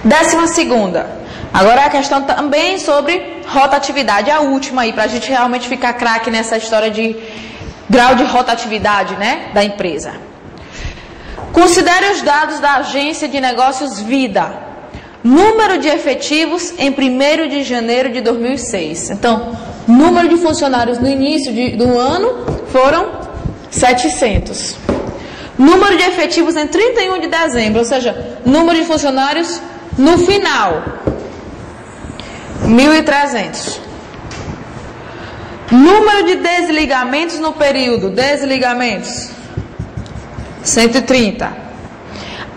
Décima segunda. Agora é a questão também sobre rotatividade, a última aí, para a gente realmente ficar craque nessa história de grau de rotatividade, né, da empresa. Considere os dados da Agência de Negócios Vida. Número de efetivos em 1º de janeiro de 2006. Então, número de funcionários no início do ano foram 700. Número de efetivos em 31 de dezembro, ou seja, número de funcionários no final, 1.300. Número de desligamentos no período, desligamentos, 130.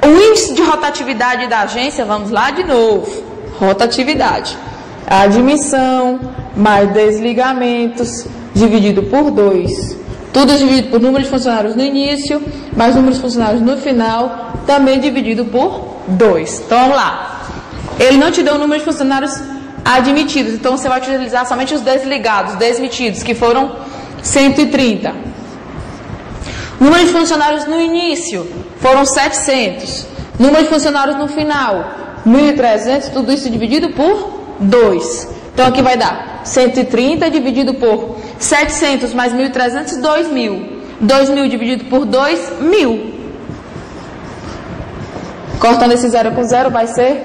O índice de rotatividade da agência, vamos lá de novo, rotatividade. Admissão mais desligamentos dividido por 2. Tudo dividido por número de funcionários no início, mais número de funcionários no final, também dividido por 2. Então, vamos lá. Ele não te deu o número de funcionários admitidos, então você vai utilizar somente os desligados, desmitidos, que foram 130. Número de funcionários no início foram 700. Número de funcionários no final, 1.300, tudo isso dividido por 2. Então, aqui vai dar 130 dividido por 700 mais 1.300, 2.000. 2.000 dividido por 2, 1.000. Cortando esse 0 com 0, vai ser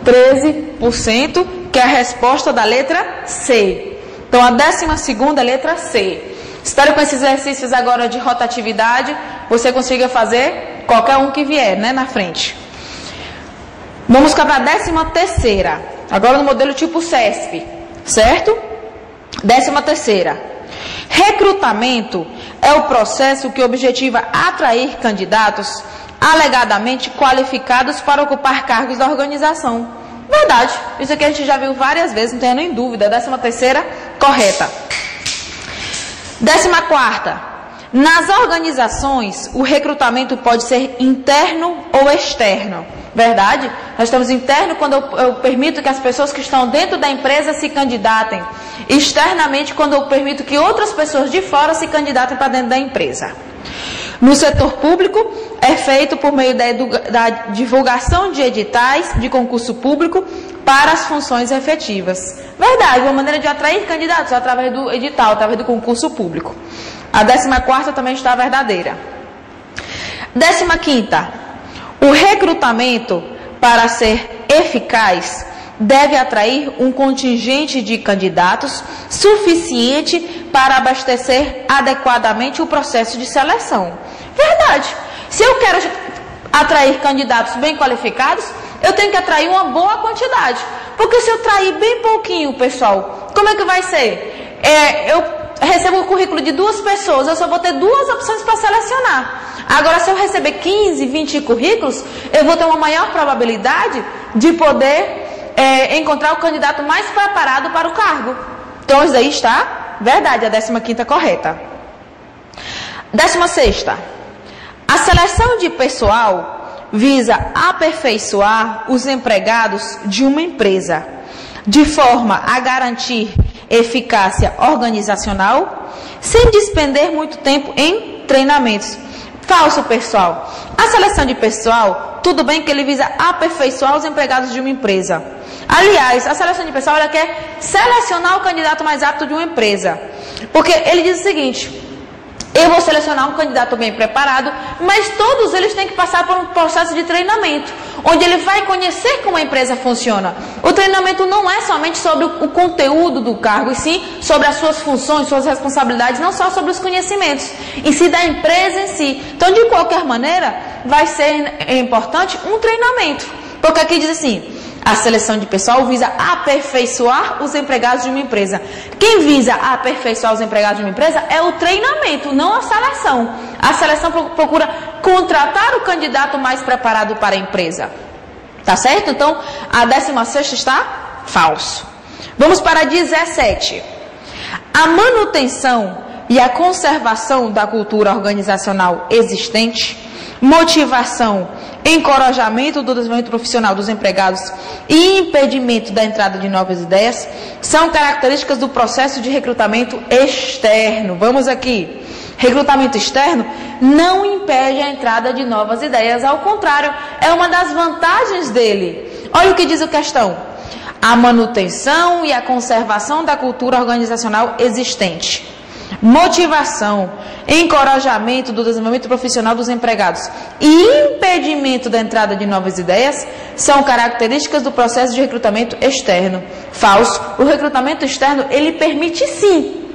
13%, que é a resposta da letra C. Então, a 12ª é a letra C. Espero que com esses exercícios agora de rotatividade, você consiga fazer qualquer um que vier, né, na frente. Vamos para a 13ª. Agora no modelo tipo CESP, certo? 13ª. Recrutamento é o processo que objetiva atrair candidatos alegadamente qualificados para ocupar cargos da organização. Verdade, isso aqui a gente já viu várias vezes, não tenho nem dúvida. 13ª, correta. 14ª. Nas organizações, o recrutamento pode ser interno ou externo. Verdade? Nós estamos interno quando eu permito que as pessoas que estão dentro da empresa se candidatem. Externamente, quando eu permito que outras pessoas de fora se candidatem para dentro da empresa. No setor público, é feito por meio da divulgação de editais de concurso público para as funções efetivas. Verdade, uma maneira de atrair candidatos através do edital, através do concurso público. A 14ª também está verdadeira. 15ª. O recrutamento, para ser eficaz, deve atrair um contingente de candidatos suficiente para abastecer adequadamente o processo de seleção. Verdade. Se eu quero atrair candidatos bem qualificados, eu tenho que atrair uma boa quantidade. Porque se eu atrair bem pouquinho, pessoal, como é que vai ser? Eu recebo o currículo de 2 pessoas, eu só vou ter 2 opções para selecionar. Agora, se eu receber 15, 20 currículos, eu vou ter uma maior probabilidade de poder encontrar o candidato mais preparado para o cargo. Então, isso aí está verdade, a 15ª correta. 16ª. A seleção de pessoal visa aperfeiçoar os empregados de uma empresa, de forma a garantir eficácia organizacional, sem despender muito tempo em treinamentos. Falso, pessoal. A seleção de pessoal, tudo bem que ele visa aperfeiçoar os empregados de uma empresa. Aliás, a seleção de pessoal, ela quer selecionar o candidato mais apto de uma empresa. Porque ele diz o seguinte: eu vou selecionar um candidato bem preparado, mas todos eles têm que passar por um processo de treinamento, onde ele vai conhecer como a empresa funciona. O treinamento não é somente sobre o conteúdo do cargo, e sim sobre as suas funções, suas responsabilidades, não só sobre os conhecimentos, e sim da empresa em si. Então, de qualquer maneira, vai ser importante um treinamento. Porque aqui diz assim: a seleção de pessoal visa aperfeiçoar os empregados de uma empresa. Quem visa aperfeiçoar os empregados de uma empresa é o treinamento, não a seleção. A seleção procura contratar o candidato mais preparado para a empresa. Tá certo? Então, a 16ª está falso. Vamos para a 17. A manutenção e a conservação da cultura organizacional existente motivação, encorajamento do desenvolvimento profissional dos empregados e impedimento da entrada de novas ideias são características do processo de recrutamento externo. Vamos aqui. Recrutamento externo não impede a entrada de novas ideias, ao contrário, é uma das vantagens dele. Olha o que diz a questão. A manutenção e a conservação da cultura organizacional existente. Motivação, encorajamento do desenvolvimento profissional dos empregados e impedimento da entrada de novas ideias são características do processo de recrutamento externo. Falso. O recrutamento externo, ele permite sim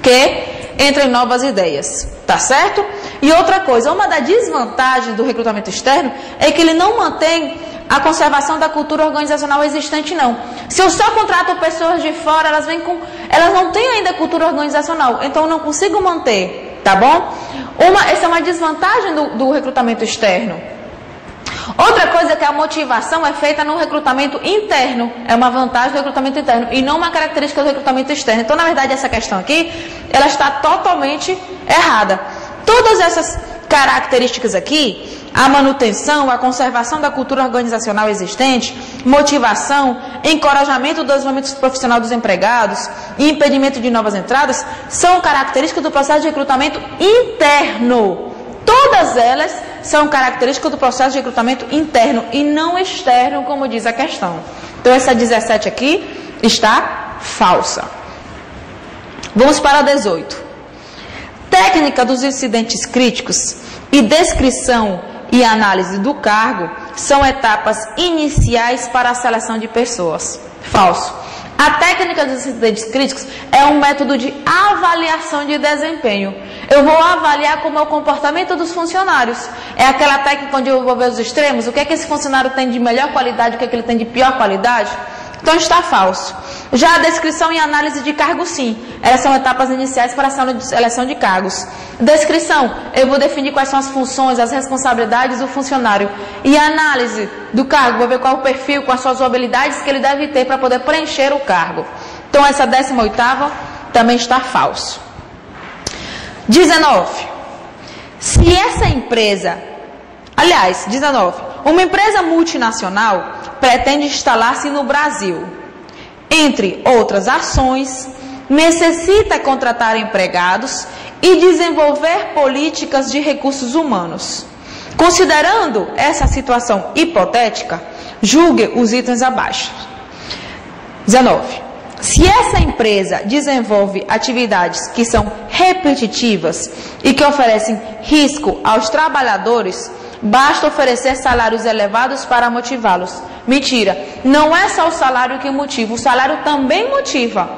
que entrem novas ideias, tá certo? E outra coisa, uma das desvantagens do recrutamento externo é que ele não mantém a conservação da cultura organizacional existente, não. Se eu só contrato pessoas de fora, elas não têm ainda cultura organizacional, então eu não consigo manter, tá bom? Essa é uma desvantagem do recrutamento externo. Outra coisa é que a motivação é feita no recrutamento interno, é uma vantagem do recrutamento interno e não uma característica do recrutamento externo. Então, na verdade, essa questão aqui, ela está totalmente errada. Todas essas características aqui, a manutenção, a conservação da cultura organizacional existente, motivação, encorajamento do desenvolvimento profissional dos empregados e impedimento de novas entradas, são características do processo de recrutamento interno. Todas elas são características do processo de recrutamento interno e não externo, como diz a questão. Então, essa 17 aqui está falsa. Vamos para a 18. Técnica dos incidentes críticos e descrição e análise do cargo são etapas iniciais para a seleção de pessoas. Falso. A técnica dos incidentes críticos é um método de avaliação de desempenho. Eu vou avaliar como é o comportamento dos funcionários. É aquela técnica onde eu vou ver os extremos, o que é que esse funcionário tem de melhor qualidade, o que é que ele tem de pior qualidade. Então está falso. Já a descrição e análise de cargos, sim. Elas são etapas iniciais para a seleção de cargos. Descrição, eu vou definir quais são as funções, as responsabilidades do funcionário. E a análise do cargo, vou ver qual é o perfil, quais são as habilidades que ele deve ter para poder preencher o cargo. Então essa 18ª também está falso. 19. Se essa empresa, aliás, 19, uma empresa multinacional pretende instalar-se no Brasil. Entre outras ações, necessita contratar empregados e desenvolver políticas de recursos humanos. Considerando essa situação hipotética, julgue os itens abaixo. 19. Se essa empresa desenvolve atividades que são repetitivas e que oferecem risco aos trabalhadores, basta oferecer salários elevados para motivá-los. Mentira, não é só o salário que motiva, o salário também motiva.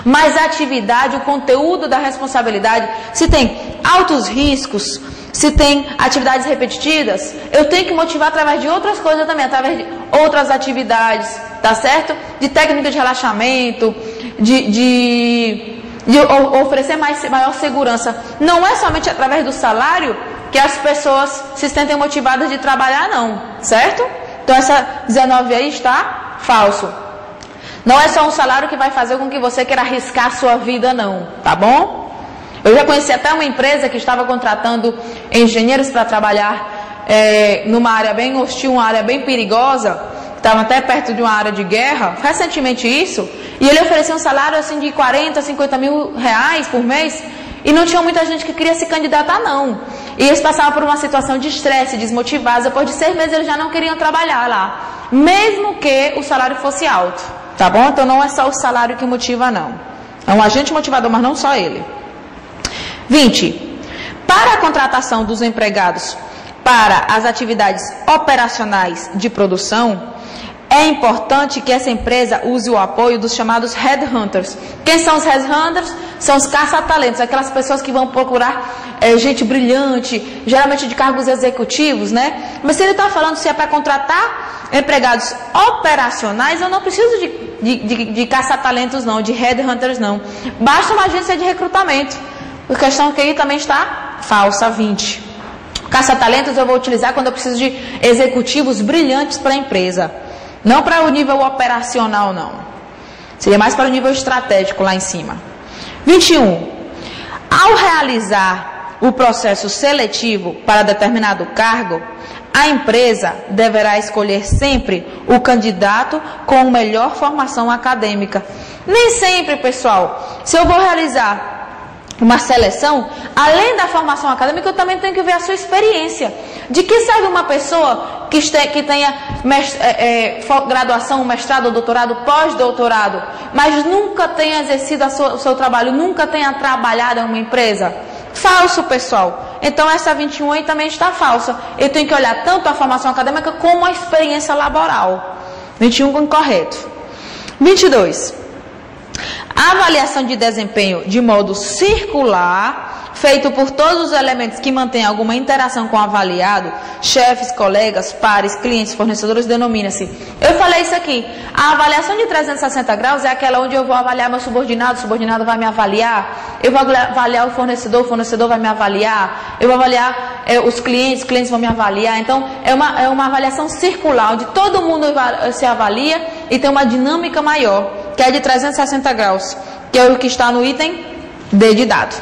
Mas a atividade, o conteúdo da responsabilidade, se tem altos riscos, se tem atividades repetitivas, eu tenho que motivar através de outras coisas também, através de outras atividades, tá certo? De técnica de relaxamento, de oferecer maior segurança. Não é somente através do salário que as pessoas se sentem motivadas de trabalhar, não, certo? Então essa 19 aí está falso. Não é só um salário que vai fazer com que você queira arriscar a sua vida, não, tá bom? Eu já conheci até uma empresa que estava contratando engenheiros para trabalhar numa área bem hostil, uma área bem perigosa, estava até perto de uma área de guerra, recentemente isso, e ele oferecia um salário assim de 40, 50 mil reais por mês, e não tinha muita gente que queria se candidatar, não. E eles passavam por uma situação de estresse, desmotivados. Depois de 6 meses eles já não queriam trabalhar lá, mesmo que o salário fosse alto, tá bom? Então não é só o salário que motiva, não. É um agente motivador, mas não só ele. 20. Para a contratação dos empregados para as atividades operacionais de produção, é importante que essa empresa use o apoio dos chamados headhunters. Quem são os headhunters? São os caça-talentos, aquelas pessoas que vão procurar gente brilhante, geralmente de cargos executivos, né? Mas se ele está falando se é para contratar empregados operacionais, eu não preciso de caça-talentos não, de headhunters não. Basta uma agência de recrutamento. A questão que aí também está falsa, 20. Caça-talentos eu vou utilizar quando eu preciso de executivos brilhantes para a empresa. Não para o nível operacional, não. Seria mais para o nível estratégico lá em cima. 21. Ao realizar o processo seletivo para determinado cargo, a empresa deverá escolher sempre o candidato com melhor formação acadêmica. Nem sempre, pessoal, se eu vou realizar uma seleção, além da formação acadêmica, eu também tenho que ver a sua experiência. De que serve uma pessoa que tenha graduação, mestrado, doutorado, pós-doutorado, mas nunca tenha exercido o seu trabalho, nunca tenha trabalhado em uma empresa? Falso, pessoal. Então essa 21 aí também está falsa. Eu tenho que olhar tanto a formação acadêmica como a experiência laboral. 21 incorreto. 22. A avaliação de desempenho de modo circular, feito por todos os elementos que mantêm alguma interação com o avaliado, chefes, colegas, pares, clientes, fornecedores, denomina-se. Eu falei isso aqui. A avaliação de 360 graus é aquela onde eu vou avaliar meu subordinado, o subordinado vai me avaliar. Eu vou avaliar o fornecedor vai me avaliar. Eu vou avaliar os clientes vão me avaliar. Então, é uma avaliação circular, onde todo mundo se avalia e tem uma dinâmica maior, que é de 360 graus, que é o que está no item D de dado.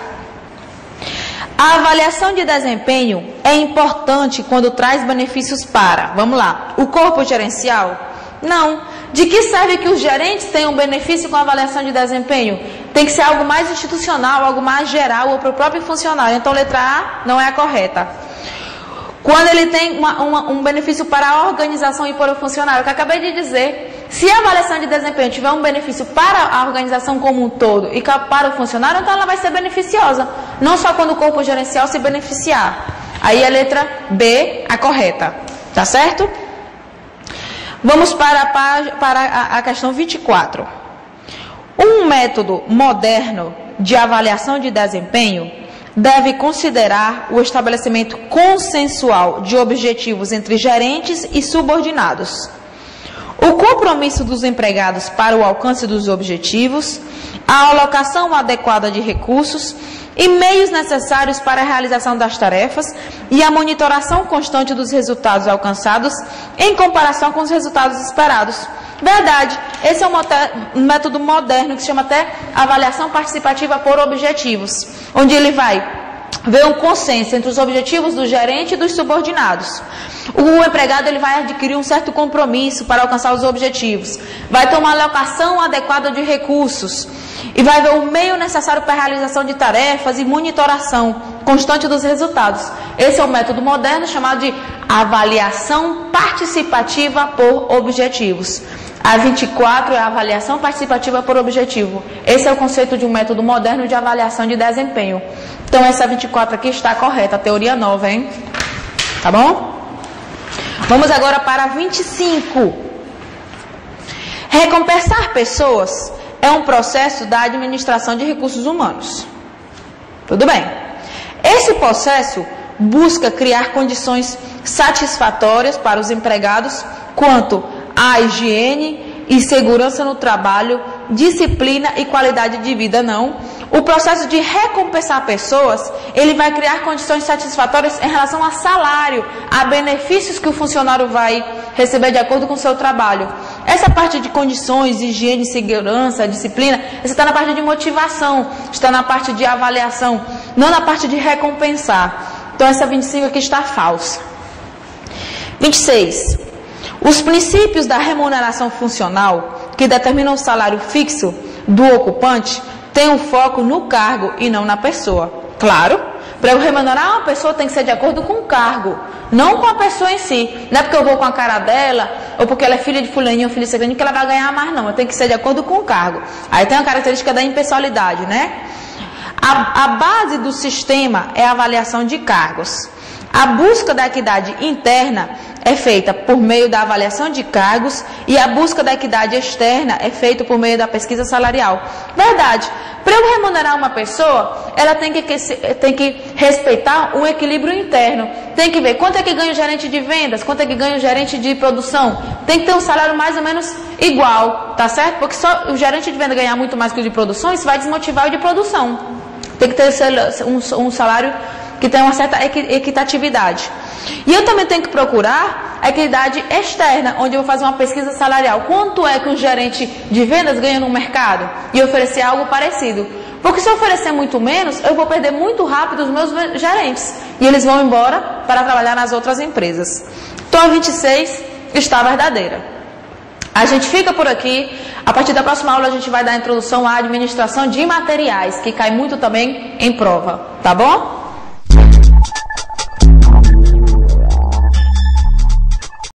A avaliação de desempenho é importante quando traz benefícios para, vamos lá, o corpo gerencial? Não. De que serve que os gerentes tenham benefício com a avaliação de desempenho? Tem que ser algo mais institucional, algo mais geral ou para o próprio funcionário. Então, letra A não é a correta. Quando ele tem um benefício para a organização e para o funcionário, que eu acabei de dizer, se a avaliação de desempenho tiver um benefício para a organização como um todo e para o funcionário, então ela vai ser beneficiosa. Não só quando o corpo gerencial se beneficiar. Aí a letra B, a correta. Tá certo? Vamos para a questão 24. Um método moderno de avaliação de desempenho deve considerar o estabelecimento consensual de objetivos entre gerentes e subordinados, o compromisso dos empregados para o alcance dos objetivos, a alocação adequada de recursos e meios necessários para a realização das tarefas e a monitoração constante dos resultados alcançados em comparação com os resultados esperados. Verdade, esse é um método moderno que se chama até avaliação participativa por objetivos, onde ele vai ver um consenso entre os objetivos do gerente e dos subordinados. O empregado ele vai adquirir um certo compromisso para alcançar os objetivos, vai ter uma alocação adequada de recursos e vai ver o meio necessário para a realização de tarefas e monitoração constante dos resultados. Esse é o método moderno chamado de avaliação participativa por objetivos. A 24 é a avaliação participativa por objetivo. Esse é o conceito de um método moderno de avaliação de desempenho. Então essa 24 aqui está correta, a teoria nova, hein? Tá bom? Vamos agora para a 25. Recompensar pessoas é um processo da administração de recursos humanos. Tudo bem. Esse processo busca criar condições satisfatórias para os empregados quanto à higiene e segurança no trabalho, disciplina e qualidade de vida. Não. O processo de recompensar pessoas, ele vai criar condições satisfatórias em relação a salário, a benefícios que o funcionário vai receber de acordo com o seu trabalho. Essa parte de condições, higiene, segurança, disciplina, essa está na parte de motivação, está na parte de avaliação, não na parte de recompensar. Então essa 25 aqui está falsa. 26. Os princípios da remuneração funcional, que determinam o salário fixo do ocupante, têm um foco no cargo e não na pessoa. Claro, para eu remunerar uma pessoa tem que ser de acordo com o cargo, não com a pessoa em si. Não é porque eu vou com a cara dela, ou porque ela é filha de fulaninho ou filha de ciclaninho que ela vai ganhar mais, não. Tem que ser de acordo com o cargo. Aí tem a característica da impessoalidade, né? A base do sistema é a avaliação de cargos. A busca da equidade interna é feita por meio da avaliação de cargos e a busca da equidade externa é feita por meio da pesquisa salarial. Verdade. Para eu remunerar uma pessoa, ela tem que respeitar um equilíbrio interno. Tem que ver quanto é que ganha o gerente de vendas, quanto é que ganha o gerente de produção. Tem que ter um salário mais ou menos igual, tá certo? Porque só o gerente de venda ganhar muito mais que o de produção, isso vai desmotivar o de produção. Tem que ter um salário que tem uma certa equitatividade. E eu também tenho que procurar a equidade externa, onde eu vou fazer uma pesquisa salarial. Quanto é que um gerente de vendas ganha no mercado? E oferecer algo parecido. Porque se eu oferecer muito menos, eu vou perder muito rápido os meus gerentes. E eles vão embora para trabalhar nas outras empresas. Então a 26 está verdadeira. A gente fica por aqui. A partir da próxima aula a gente vai dar a introdução à administração de materiais, que cai muito também em prova. Tá bom?